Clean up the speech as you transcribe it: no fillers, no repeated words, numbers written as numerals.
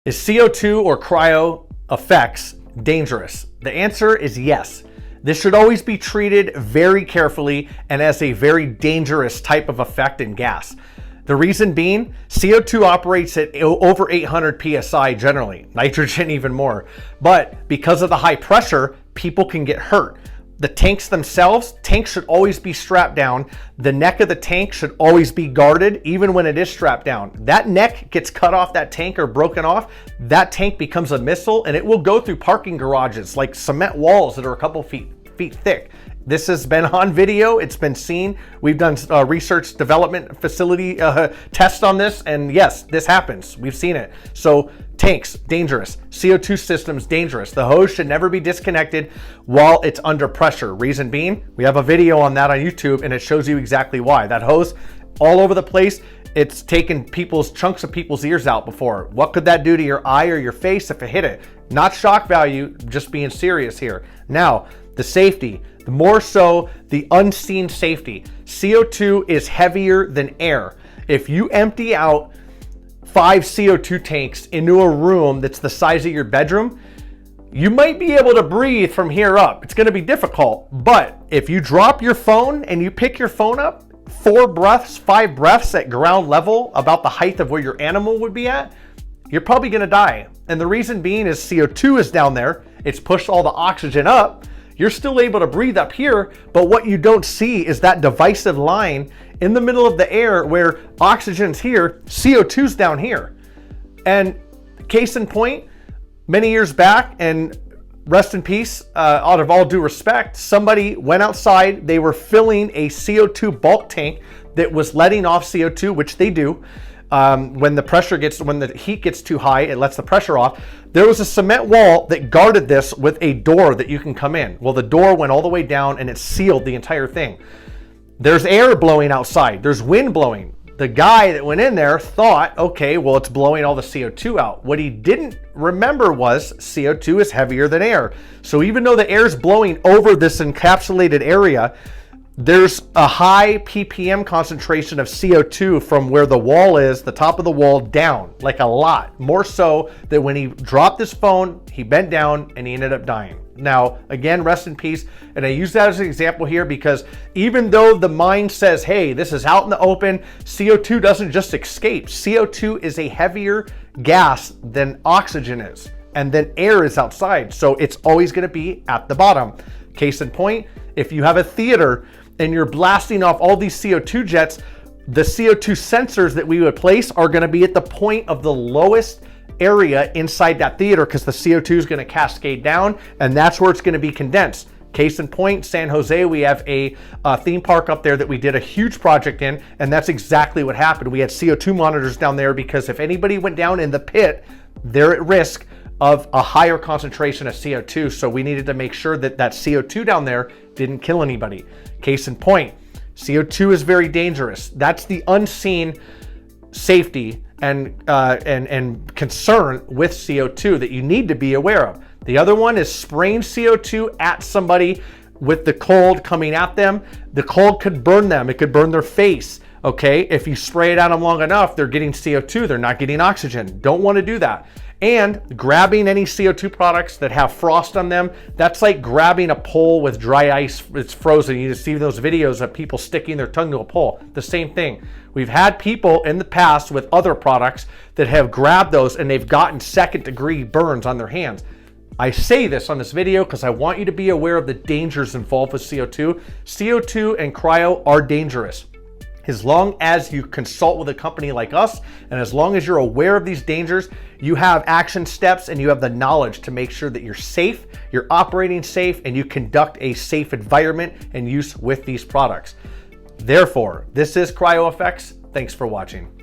Is CO2 or CryoFX dangerous? The answer is yes. This should always be treated very carefully and as a very dangerous type of effect in gas. The reason being, CO2 operates at over 800 psi generally, nitrogen even more. But because of the high pressure, people can get hurt. The tanks themselves, tanks should always be strapped down. The neck of the tank should always be guarded, even when it is strapped down. That neck gets cut off, that tank, or broken off, that tank becomes a missile and it will go through parking garages like cement walls that are a couple feet thick. This has been on video, it's been seen. We've done research development facility tests on this, and yes, this happens. We've seen it. So tanks, dangerous. CO2 systems, dangerous. The hose should never be disconnected while it's under pressure. Reason being, we have a video on that on YouTube and it shows you exactly why. That hose all over the place, it's taken chunks of people's ears out before. What could that do to your eye or your face if it hit it? Not shock value, just being serious here. Now, the safety, the more so the unseen safety. CO2 is heavier than air. If you empty out 5 CO2 tanks into a room that's the size of your bedroom, you might be able to breathe from here up. It's gonna be difficult, but if you drop your phone and you pick your phone up, 4 breaths, 5 breaths at ground level, about the height of where your animal would be at, you're probably gonna die. And the reason being is CO2 is down there, it's pushed all the oxygen up, you're still able to breathe up here, but what you don't see is that divisive line in the middle of the air where oxygen's here, CO2's down here. And case in point, many years back, and rest in peace, out of all due respect, somebody went outside, they were filling a CO2 bulk tank that was letting off CO2, which they do. When the heat gets too high, it lets the pressure off. There was a cement wall that guarded this with a door that you can come in. Well, the door went all the way down and it sealed the entire thing. There's air blowing outside. There's wind blowing. The guy that went in there thought, okay, well, it's blowing all the CO2 out. What he didn't remember was CO2 is heavier than air. So even though the air is blowing over this encapsulated area, there's a high ppm concentration of CO2 from where the wall is, the top of the wall, down, like a lot. More so that when he dropped his phone, he bent down and he ended up dying. Now, again, rest in peace. And I use that as an example here because even though the mind says, hey, this is out in the open, CO2 doesn't just escape. CO2 is a heavier gas than oxygen is, and then air is outside. So it's always gonna be at the bottom. Case in point, if you have a theater and you're blasting off all these CO2 jets, the CO2 sensors that we would place are gonna be at the point of the lowest area inside that theater because the CO2 is gonna cascade down and that's where it's gonna be condensed. Case in point, San Jose, we have a theme park up there that we did a huge project in, and that's exactly what happened. We had CO2 monitors down there because if anybody went down in the pit, they're at risk of a higher concentration of CO2. So we needed to make sure that that CO2 down there didn't kill anybody. Case in point, CO2 is very dangerous. That's the unseen safety and concern with CO2 that you need to be aware of. The other one is spraying CO2 at somebody with the cold coming at them. The cold could burn them. It could burn their face. Okay, if you spray it at them long enough, they're getting CO2, they're not getting oxygen. Don't want to do that. And grabbing any CO2 products that have frost on them, that's like grabbing a pole with dry ice, it's frozen. You just see those videos of people sticking their tongue to a pole. The same thing. We've had people in the past with other products that have grabbed those and they've gotten 2nd degree burns on their hands. I say this on this video because I want you to be aware of the dangers involved with CO2. CO2 and cryo are dangerous. As long as you consult with a company like us, and as long as you're aware of these dangers, you have action steps and you have the knowledge to make sure that you're safe, you're operating safe, and you conduct a safe environment and use with these products. Therefore, this is CryoFX. Thanks for watching.